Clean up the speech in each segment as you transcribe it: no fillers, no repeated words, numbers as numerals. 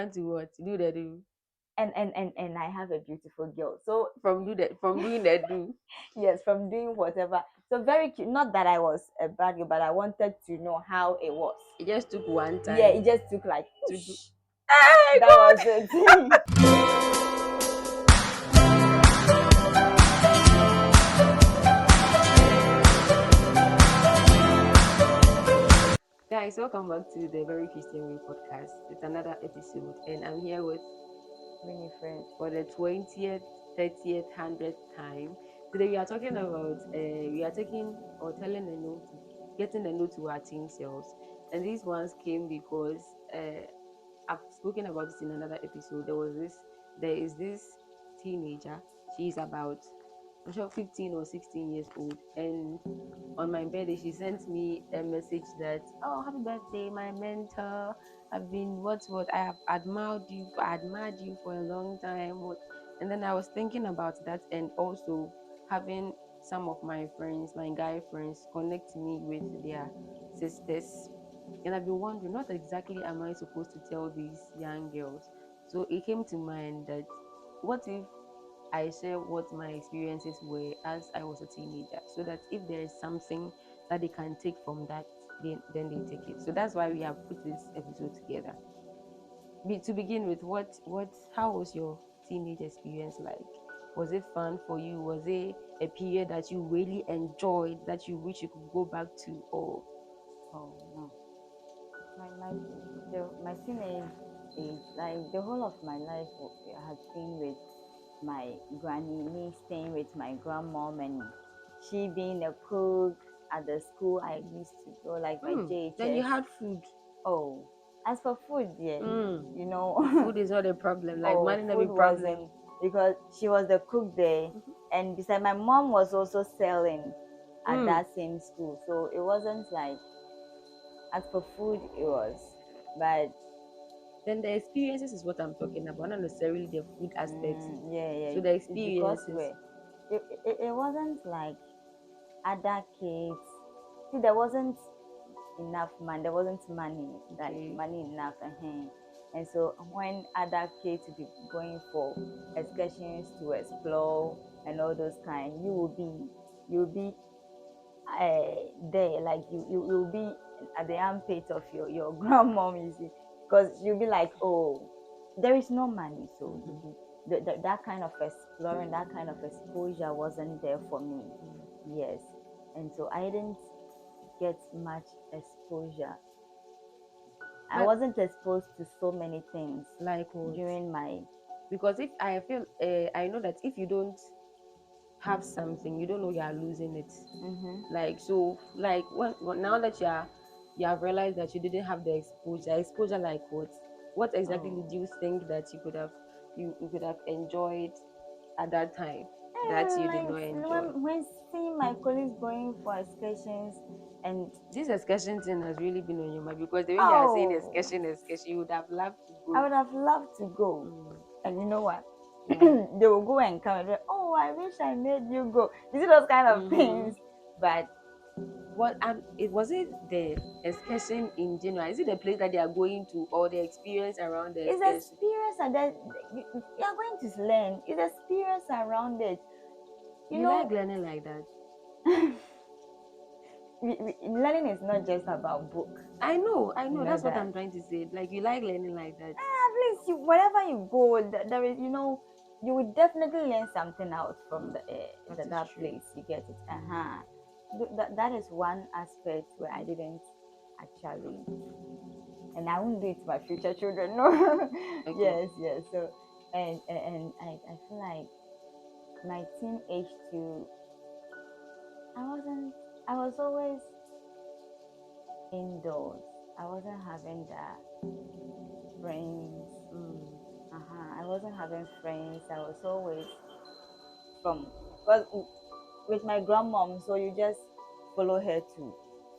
To what? Do the do. And I have a beautiful girl. So From doing the do. yes, from doing whatever. So very cute. Not that I was a bad girl, but I wanted to know how it was. It just took one Yeah, time it just took like to do. whoosh. Hey That was God! it. Guys, welcome back to the Very Christian Way podcast. It's another episode, and I'm here with Winifred. for the 20th, 30th, 100th time. Today we are talking about we are taking or telling a no to getting a no to our teen selves, and these ones came because I've spoken about this in another episode. There is this teenager. She's about, I'm sure, 15 or 16 years old, and on my birthday she sent me a message that, oh, happy birthday, my mentor. I've been what I have admired you for a long time. And then I was thinking about that, and also having some of my friends, my guy friends, connect me with their sisters. And I've been wondering, what exactly am I supposed to tell these young girls? So it came to mind that, what if I share what my experiences were as I was a teenager, so that if there is something that they can take from that, then they take it. So that's why we have put this episode together. To begin with, how was your teenage experience like? Was it fun for you? Was it a period that you really enjoyed, that you wish you could go back to? Or Oh no. My teenage age, like the whole of my life has been with my granny, me staying with my grandmom, and she being a cook at the school I used to go, like my then you JHS. had food. Oh, as for food, yeah, you know, Food is not a problem. Like oh, money not a food problem. wasn't, because she was the cook there, Mhm. and beside my mom was also selling at Mm. that same school, so it wasn't like, as for food, it was, but Then the experiences is what I'm talking about, not necessarily the food aspect. yeah, yeah, So the it's because experiences. it wasn't like other kids. See, there wasn't enough money. There wasn't money, like Okay. money enough, and so when other kids would be going for excursions to explore and all those kind, you will be there, like you'll be at the armpit of your grandmom, you see, because you'll be like, oh, there is no money, so Mhm. that kind of exploring, that kind of exposure wasn't there for me. Yes, and so I didn't get much exposure. I But wasn't exposed to so many things like what? during my. Because if I feel, I know that if you don't have something, you don't know you are losing it. Mm-hmm. Like so, like now that you have realized that you didn't have the exposure like what? What exactly Oh. did you think that you could have enjoyed at that time that you did Like not enjoy? when seeing my colleagues going for excursions, and This excursion thing has really been on your mind, because the way you are saying oh, excursion, you would have loved to I go. would have loved to go. Mm. And you know what? What? They will go and come and be, oh, I wish I made you go. You see those kind of Mm-hmm. things. But What it was it the excursion in general? Is it the place that they are going to, or the experience around the it's excursion? experience, and that you are going to learn. It's experience around it. You You like know, learning like that? learning is not just about book. I You know. know That's what that. I'm trying to say. Like you like learning like that. At least you, wherever you go, there is, you will definitely learn something out from That is that true. place. You get it? Uh-huh. That is one aspect where I didn't actually, and I won't do it to my future children. No. Okay. Yes, yes. So, and I feel like my teenage too. I wasn't. I was always indoors. I wasn't having the friends. Mm. I wasn't having friends. I was always from, because with my grandmom, so you just follow her to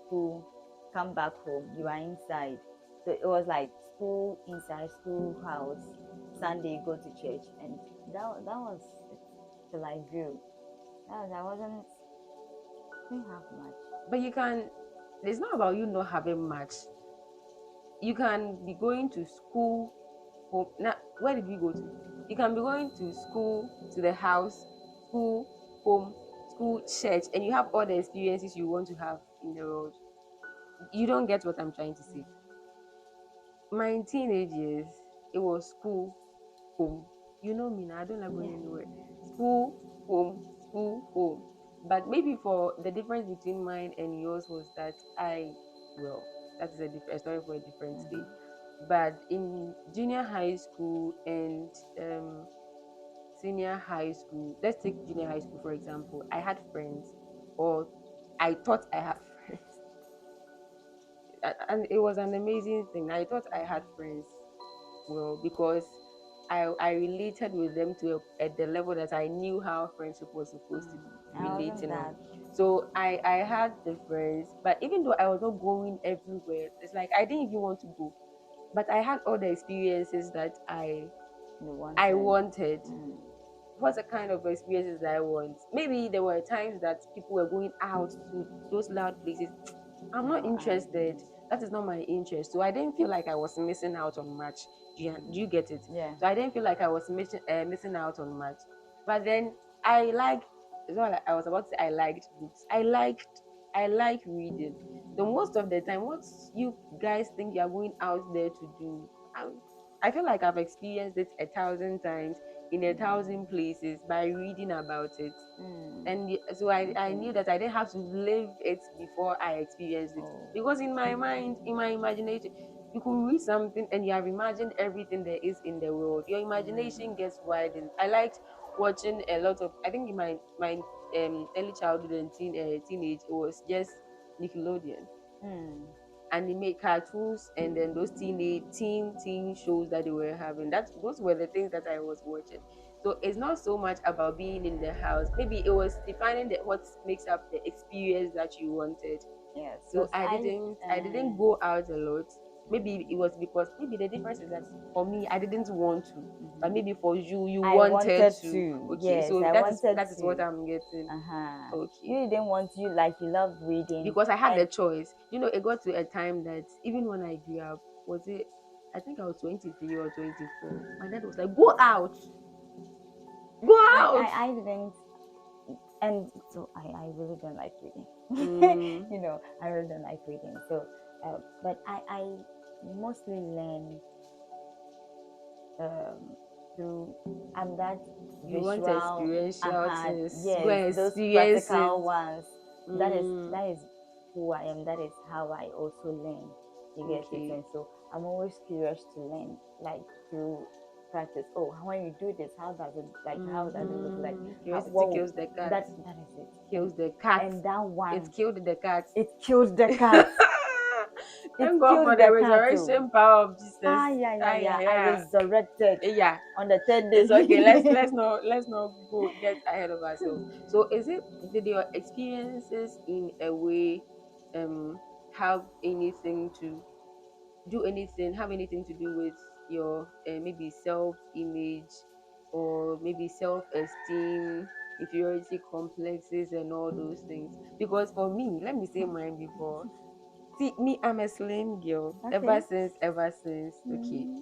school, come back home, you are inside. So it was like school inside, school house. Sunday go to church, and that was it till I grew. I wasn't, didn't have much. But you can. It's not about you not having much. You can be going to school home. Now, where did we go to? You can be going to school, to the house, school, home, school, church, and you have all the experiences you want to have in the world. You don't get what I'm trying to say. My teenage years, it was school, home. You know me now, I don't like going Yeah. anywhere. School, home, school, home. But maybe for the difference between mine and yours was that well, that is a different story for a different day. But in junior high school and senior high school, let's take junior high school for example, I had friends, or I thought I had friends, and it was an amazing thing. I thought I had friends, well, because I related with them to at the level that I knew how friendship was supposed to be I wasn't relating on. that. So I had the friends, but even though I was not going everywhere, it's like I didn't even want to go. But I had all the experiences that You I wanted. wanted. Mm. What's the kind of experiences that I want? Maybe there were times that people were going out to those loud places. I'm not No, I. interested. That is not my interest. So I didn't feel like I was missing out on much. Do you get it? Yeah. So I didn't feel like I was missing out on much. But then I like. It's not like I was about to say I liked books. I like reading. So most of the time, what you guys think you are going out there to do, I feel like I've experienced it 1,000 times in 1,000 places by reading about it. Mm. And so I Okay. knew that I didn't have to live it before I experienced it, Oh. because in my mind, in my imagination, you could read something and you have imagined everything there is in the world. Your imagination gets widened. I liked watching a lot of, I think in my early childhood and teenage, it was just Nickelodeon, Mm. anime cartoons, and then those teenage teen shows that they were having. That those were the things that I was watching. So it's not so much about being in the house. Maybe it was defining what makes up the experience that you wanted. Yes, So because I didn't go out a lot. Maybe it was because maybe the difference is that for me I didn't want to, but maybe for you you I wanted wanted to. to. Okay, Yes, so I that is wanted that is what to. I'm getting. Uh-huh. Okay, You didn't want to, like, you love reading. because I had the And choice. It got to a time that even when I grew up, was it? I think I was 23 or 24. My dad was like, "Go out, go out." I didn't. And so I really don't like reading. Mm, I really don't like reading. So, but I mostly learn through, I'm that you want visual. experiential things? Go Yes, and those experience it. practical ones. That is Mm, that is who I am. That is how I also learn. You get it? okay. And so I'm always curious to learn, like, through practice. Oh, when you do this, how does it look like? How, Curiosity what kills the cat. that is it. Kills the cat. And that It one, killed the cat. it killed the cat. It Thank God for killed the the cat too. resurrection power of Jesus. Ah, yeah, yeah, Ah, yeah. yeah, I yeah. resurrected Yeah, on the third it's okay. Let's day. let's not go get ahead of ourselves. So did your experiences in a way have anything to have anything to do with your maybe self image, or maybe self esteem, inferiority complexes, and all those things? Because for me, let me say mine before. See, me, I'm a slim girl Okay. ever since. Okay, Mhm.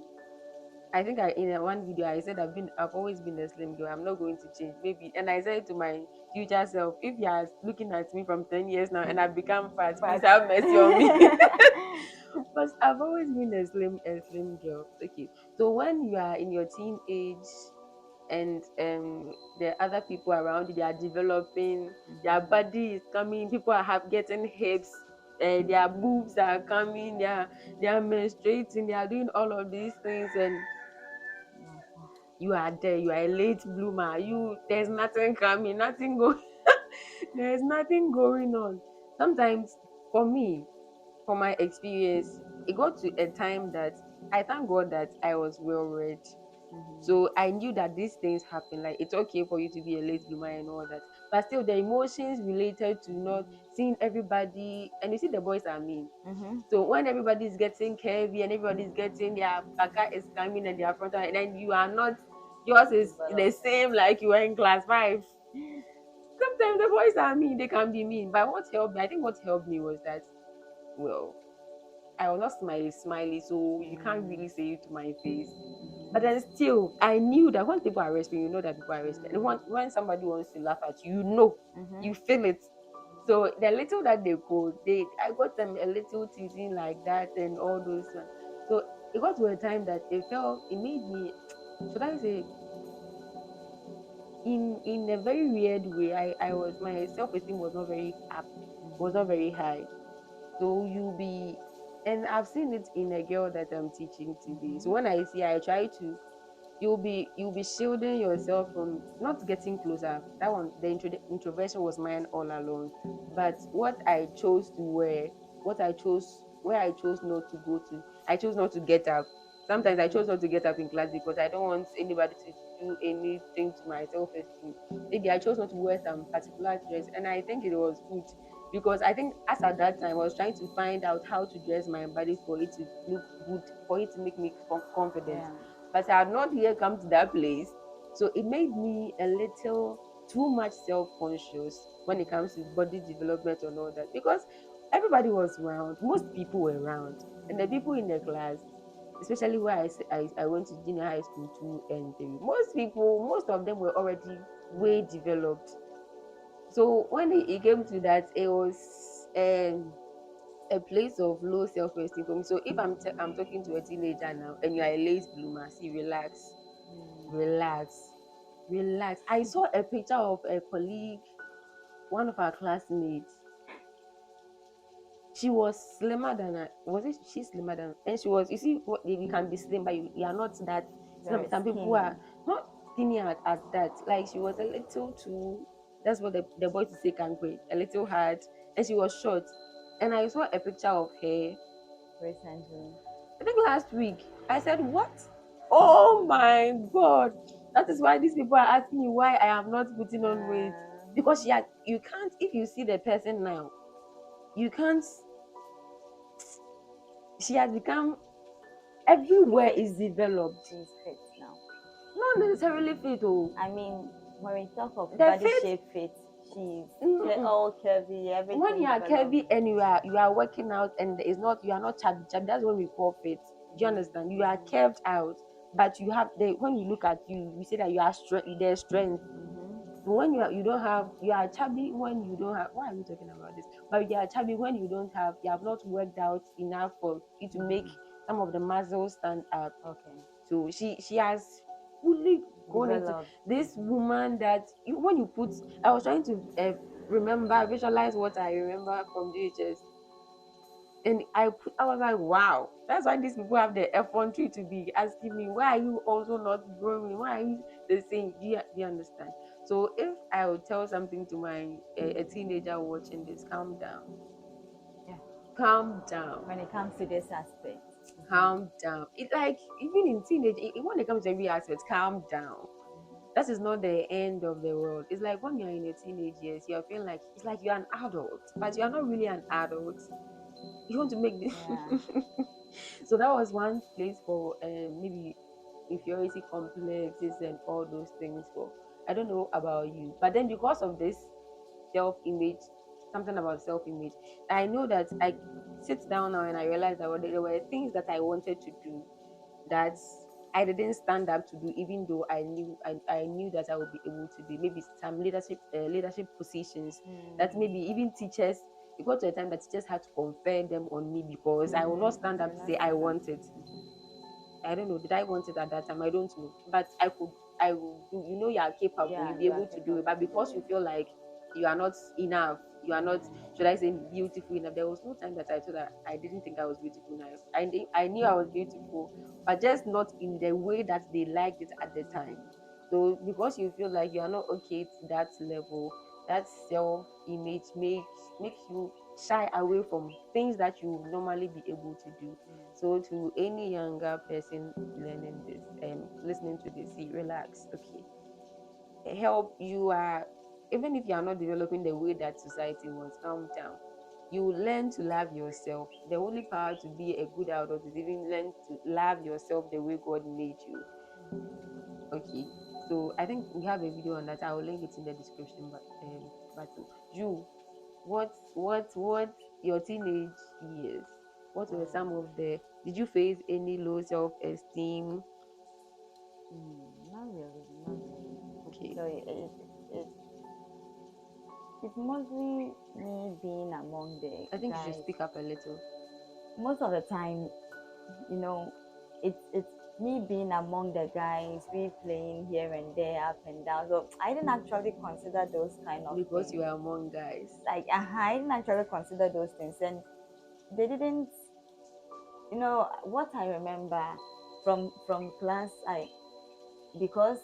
I think in one video I said I've always been a slim girl. I'm not going to change. Maybe, and I said to my future self, if you are looking at me from 10 years now and I become fat, please But have mercy on me. But I've always been a slim girl. Okay, so when you are in your teenage and the other people around you, they are developing, their body is coming, people are getting hips, their boobs are coming, they are menstruating, they are doing all of these things, and you are there, you are a late bloomer, there's nothing coming, nothing going. There's nothing going on. Sometimes, for me, for my experience, it got to a time that I thank God that I was well read. So I knew that these things happen. Like, it's okay for you to be a late bloomer and all that. But still, the emotions related to not seeing everybody, and you see, the boys are mean. Mm-hmm. So when everybody's getting curvy and everybody's getting their baka is coming and their front, and then you are not, yours is the same like you were in class 5. Sometimes the boys are mean, they can be mean. But what helped me, I think what helped me was that, well, I was not smiley, so you can't really say it to my face. But Mm-hmm. then still, I knew that when people are respecting, you know that people are respecting. When somebody wants to laugh at you, you know, Mm-hmm. you feel it. So the little that they could, I got them a little teasing like that and all those ones. So it got to a time that it made me, should I say, in a very weird way, I was, my self esteem was not very up, was not very high. So you'll be, and I've seen it in a girl that I'm teaching today. So Mm-hmm. when I see her, I try to, you'll be shielding yourself from not getting closer. That one, the introversion was mine all along. But what I chose to wear, what I chose, where I chose not to go to, I chose not to get up. Sometimes I chose not to get up in class because I don't want anybody to do anything to my self-esteem. Maybe I chose not to wear some particular dress, and I think it was good because I think as at that time I was trying to find out how to dress my body for it to look good, for it to make me confident, Yeah. but I had not yet come to that place. So it made me a little too much self-conscious when it comes to body development and all that, because everybody was around, most people were around, and the people in the class, especially where I went to junior high school 2 and 3, most people, most of them were already way developed. So when it came to that, it was a place of low self-esteem for me. So if I'm talking to a teenager now and you are a late bloomer, see, relax, relax, relax. I saw a picture of a colleague, one of our classmates. She was slimmer than her. Was it she slimmer than? And she was. You see, you can be slim, but you are not that. Very Some people skinny. are not skinny at that. Like she was a little too. That's what the boys say can be a little hard, and she was short. And I saw a picture of her, Recently. I think last week. I said, "What? Oh my god!" That is why these people are asking me why I am not putting on weight, because you can't. If you see the person now, you can't. She has become, everywhere Fit. is developed. She's fit now. Not necessarily fit. Oh, I mean, when we talk of the body fit. shape fit, she's Mm-mm. all curvy, When everything you are developed. curvy and you are working out and it's not, you are not chubby chubby, that's what we call fit. Do you understand? You are curved out, but you have the, when you look at you, we say that you are strength, there's strength. Mm-hmm. So when you don't have, you are chubby when you don't have, why are we talking about this? But you are chubby when you don't have, you have not worked out enough for you to make some of the muscles stand up. Okay. So she has fully gone into Developed. this woman that when you put, I was trying to remember, visualize what I remember from GHS, and I was like, wow, that's why these people have the effrontery to be asking me, why are you also not growing? Why are you the same? Do you understand? So if I would tell something to my a teenager watching this, calm down, Yeah. calm down, When it comes to this aspect. calm down. It's like even in teenage, when it comes to every aspect, calm down. That is not the end of the world. It's like when you're in your teenage years, you're feeling like it's like you're an adult, but you're not really an adult. You want to make this. Yeah. So that was one place for maybe inferiority complexes and all those things. For, I don't know about you, but then because of this self-image, something about self-image, I know that I sit down now and I realize that there were things that I wanted to do that I didn't stand up to do, even though I knew that I would be able to do. Maybe some leadership positions that Mm. maybe even teachers. It got to a time that teachers had to confer them on me because I will not stand up You're to not say I stand up. want it. I don't know. Did I want it at that time? I don't know. But I could. I will do. You know, you are capable. Yeah, You'll be you are able to do capable it. But to do because you it. feel like you are not enough, you are not. Should I say beautiful enough? There was no time that I thought that I didn't think I was beautiful enough. I knew I was beautiful, but just not in the way that they liked it at the time. So because you feel like you are not okay to that level, that self image makes you shy away from things that you would normally be able to do. So to any younger person learning this and listening to this, see, relax, okay. Help you are, even if you are not developing the way that society wants, calm down. You learn to love yourself. The only power to be a good adult is even learn to love yourself the way God made you. Okay. So I think we have a video on that. I will link it in the description button. You, what your teenage years? What were some of the? Did you face any low self-esteem? Not really, not really. Okay, So it's mostly me being among the I think you should guys. speak up a little. Most of the time, you know, it's me being among the guys, we playing here and there, up and down. So I didn't actually consider those kind of Because you things. are among guys. Like I didn't actually consider those things, and they didn't. What I remember from class, I because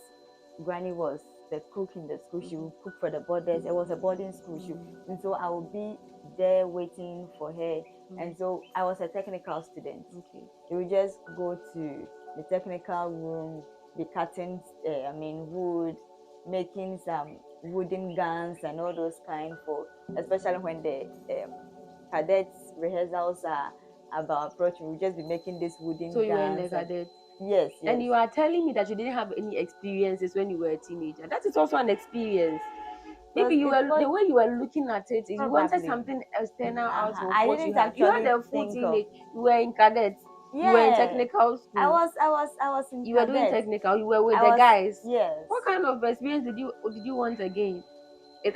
Granny was the cook in the school, she Mm-hmm. would cook for the boarders. It was a boarding school, and so I would be there waiting for her. And so I was a technical student. Okay. We would just go to the technical room, be cutting, wood, making some wooden guns and all those kind for, especially when the cadets rehearsals are about approaching. We'll just be making these So wooden you were in the guns and cadet. yes, And yes. you are telling me that you didn't have any experiences when you were a teenager. That is also an experience. Maybe you It were was the way you were looking at it, you wanted probably. something external out of I what you didn't had. You had actually a full think of. teenage. You were in cadets. You were in Yeah, technical school. I was in You were doing cadet. technical. You were with I the was guys. yes. What kind of experience did you want again?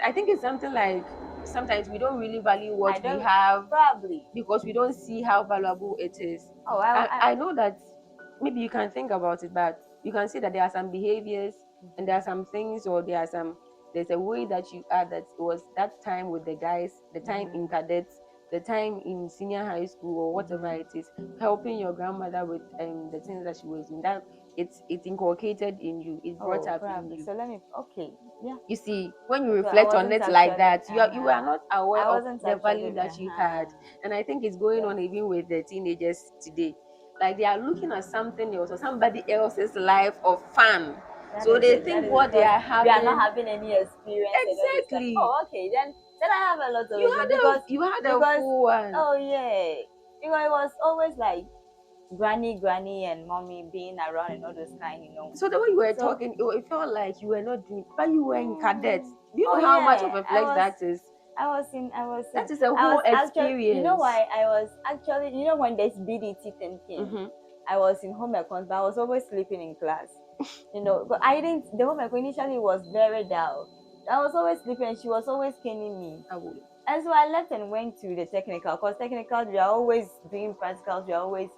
I think it's something like sometimes we don't really value I what we don't have probably. because we don't see how valuable it is. Oh, I know that maybe you can think about it, but you can see that there are some behaviors and there are some things or there's a way that you are that it was that time with the guys, the time in cadets, the time in senior high school or whatever it is, helping your grandmother with the things that she was doing. That it's inculcated in you, it's brought oh up in probably. you. So let me okay. Yeah. You see, when you So I reflect on wasn't it like actually that, you are not aware I of wasn't the value actually that you had. And I think it's going yes. on even with the teenagers today. Like they are looking at something else or somebody else's life of fun. That So is they it. That think is it. what they Because are we are not having having any experience and all this stuff. exactly. Oh, okay. Then I have a lot of You experience had a because full one. oh yeah. Because it was always like granny and mommy being around and all those kind. So the way you were So talking, it felt like you were not doing, but you were in cadets. mm, Do you oh know how much yeah, of a flex that is? That is a I whole was actually, you know experience. why I was actually, when there's BDT thinking, Mm-hmm. I was in home econs, but I was always sleeping in class. But I didn't, the home econ initially was very dull. I was always sleeping and she was always caning me. I will. And so I left and went to the technical, because technical, we are always doing practicals, we are always,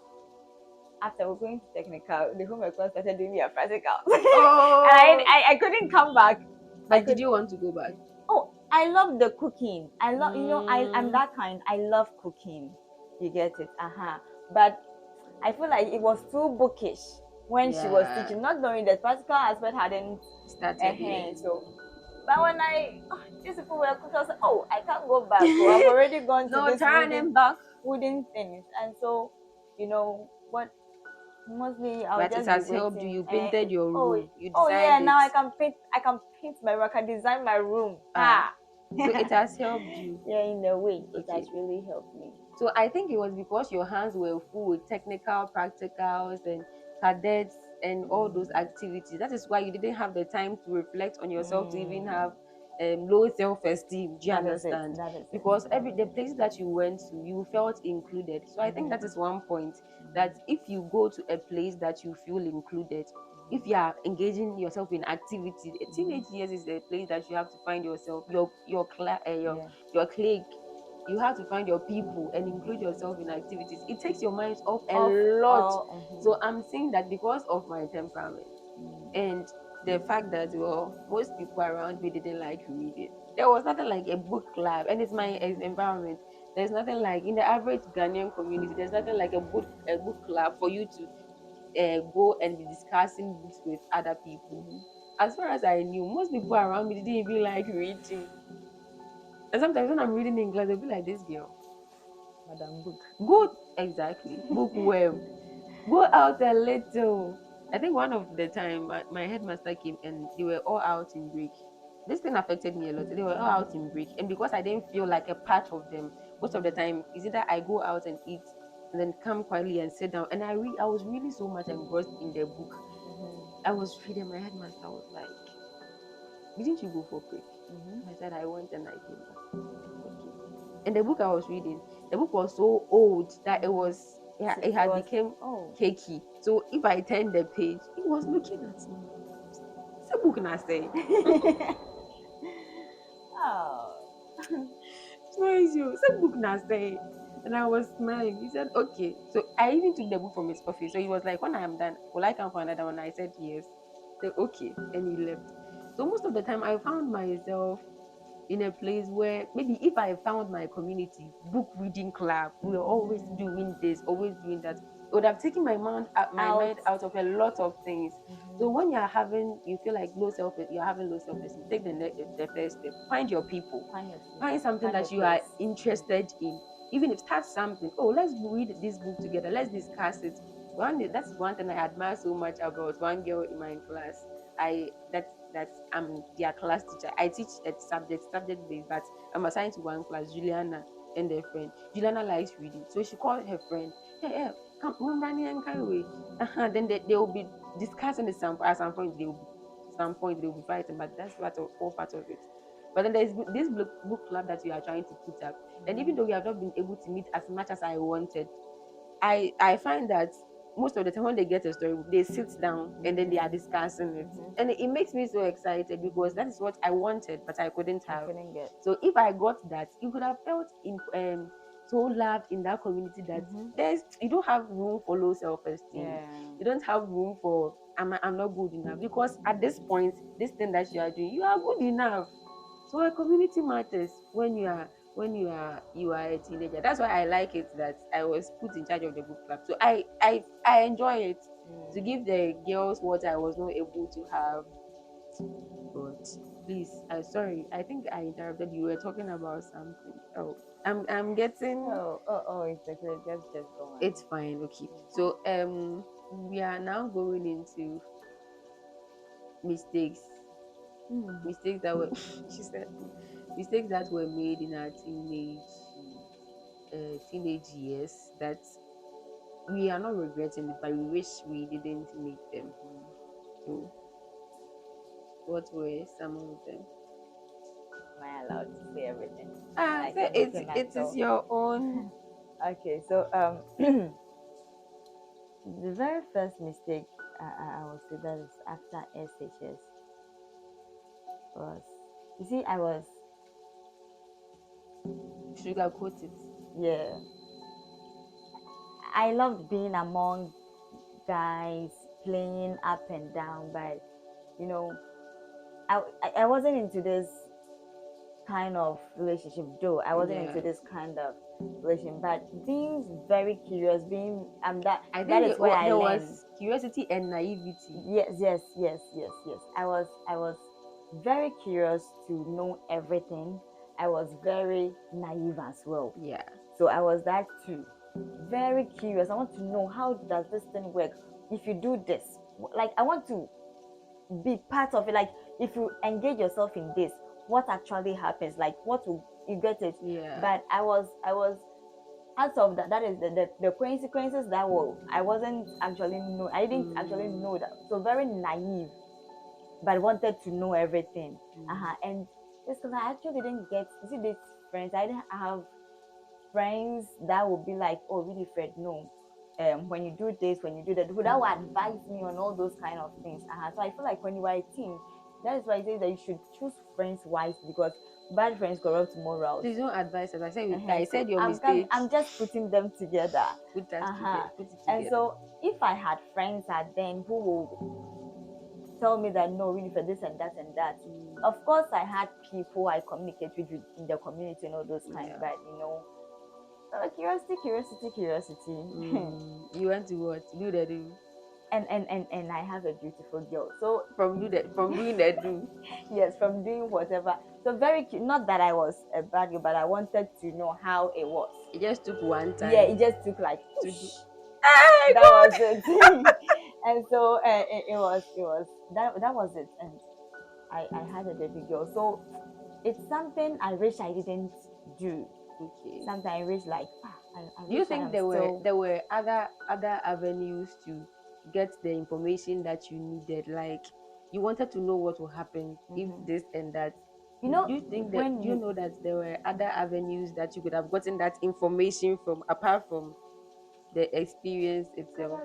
after we're going to technical, the home econ started doing their practicals. And Oh, I couldn't come back. I but did could you want to go back? Oh, I love the cooking. I love, I'm Mm, that kind. I love cooking. You get it? But I feel like it was too bookish when she was yeah, teaching, not knowing the practical aspect hadn't started yet. hand. So, but when these people were cooking, I was like, oh, I can't go back. Oh, I've already gone to No this turning back. wooden things. And so, what mostly I'll But it just be has helped you. waiting. You painted your room. You Oh designed yeah, it. now I can paint my room, I can design my room. Ah, so it has helped you. Yeah, in a way, it has Okay. really helped me. So I think it was because your hands were full with technical practicals and cadets and all those activities. That is why you didn't have the time to reflect on yourself to even have low self-esteem. Do you That is it. understand? That is it. Because every the places that you went to, you felt included. So I think that is one point that if you go to a place that you feel included, if you are engaging yourself in activity, teenage years is a place that you have to find yourself, Yeah. your clique. You have to find your people and include yourself in activities. It takes your mind off a Of lot. all. So I'm saying that because of my temperament and the fact that most people around me didn't like reading. There was nothing like a book club, and it's my environment. There's nothing like in the average Ghanaian community. There's nothing like a book club for you to go and be discussing books with other people. As far as I knew, most people around me didn't even like reading. And sometimes when I'm reading in class, they'll be like, "This girl, Madam Book. go exactly bookworm, go out a little." I think one of the time my headmaster came and they were all out in break. This thing affected me a lot. They were all out in break, and because I didn't feel like a part of them, most of the time is either I go out and eat and then come quietly and sit down. And I was really so much engrossed in the book. I was reading. My headmaster was like, "Didn't you go for break?" I said I went and I came back. Okay. And the book I was reading, the book was so old that it It had was, become oh. cakey. So if I turned the page, he was looking at me. Say book na say. Oh. Where is you? Say book na say. And I was smiling. He said, okay. So I even took the book from his office. So he was like, when I am done, will I come for another one? I said yes. So okay. And he left. So most of the time I found myself in a place where maybe if I found my community book reading club, we were always doing this, always doing that. It would have taken my Out. mind out of a lot of things. So Mm-hmm. when you feel like you're having low self esteem, take the first step. Find your people. Find something Find your that you are place. interested in. Even if start something. Oh, let's read this book together. Let's discuss it. That's one thing I admire so much about one girl in my class. I'm their class teacher. I teach a subject based, but I'm assigned to one class, Juliana and their friend. Juliana likes reading. So she called her friend, hey, come running and carry away. Then they will be discussing the sample at some point they will be fighting, but that's all part of it. But then there's this book club that we are trying to put up. And even though we have not been able to meet as much as I wanted, I find that most of the time when they get a story, they sit down and then they are discussing it, Mm-hmm. and it makes me so excited because that is what I wanted, but I couldn't I have. couldn't get. So if I got that, you could have felt so loved in that community that Mm-hmm. you don't have room for low self esteem. Yeah. You don't have room for I'm not good enough, because at this point, this thing that you are doing, you are good enough. So a community matters when you are a teenager. That's why I like it that I was put in charge of the book club. So I enjoy it, to Mm. give the girls what I was not able to have. But please, I sorry, I think I interrupted you. You were talking about something. Oh, I'm getting Oh, it's okay. Just go on. it's fine. Okay. So we are now going into mistakes. Mm. Mistakes that were she said mistakes that were made in our teenage years that we are not regretting it, but we wish we didn't make them. So, what were some of them? Am I allowed to say everything? Like So I'm making it is myself. your own. Okay, so the very first mistake I would say that is after SHS was, you see, I was, Sugarcoat it. yeah, I loved being among guys, playing up and down, but you know, I wasn't into this kind of relationship, though I wasn't into Yeah, this kind of relationship, but being very curious, being that I that think is where I there learned. was curiosity and naivety. Yes. I was very curious to know everything. I was very naive as well. Yeah, So I was that too. Very curious. I want to know, how does this thing work? If you do this, like I want to be part of it. Like if you engage yourself in this, what actually happens? Like what will you get it? yeah. But I was out of that, that is the consequences that will I wasn't actually know I didn't actually Mm, know that, so very naive, but wanted to know everything. mm, And it's because I actually didn't get, you see, these friends, I didn't have friends that would be like, oh really, Fred, no, when you do this, when you do that, who that will advise me on all those kind of things. So I feel like when you are a teen, that is why I say that you should choose friends wisely, because bad friends corrupt morals. Please don't advise us. I So said your I'm mistake. I'm just putting them together. Put us Uh-huh. together. Put it And together. so if I had friends at then who will tell me that no, really, for this and that and that. Mm, Of course, I had people I communicate with in the community and all those kind, yeah. but curiosity. You want to what? Do the do. And I have a beautiful girl. So From doing the do. yes, from doing whatever. So not that I was a bad girl, but I wanted to know how it was. It just took one Yeah, time it just took like to do. whoosh, Hey that was God! it. And so it was that was it. And I had a baby girl. So it's something I wish I didn't do. Okay. Something I wish, like, I Do you wish I think am there still. were other avenues to get the information that you needed? Like you wanted to know what will happen if Mhm. this and that. You know, Do you think that, when do you you know that there were other avenues that you could have gotten that information from apart from the experience itself?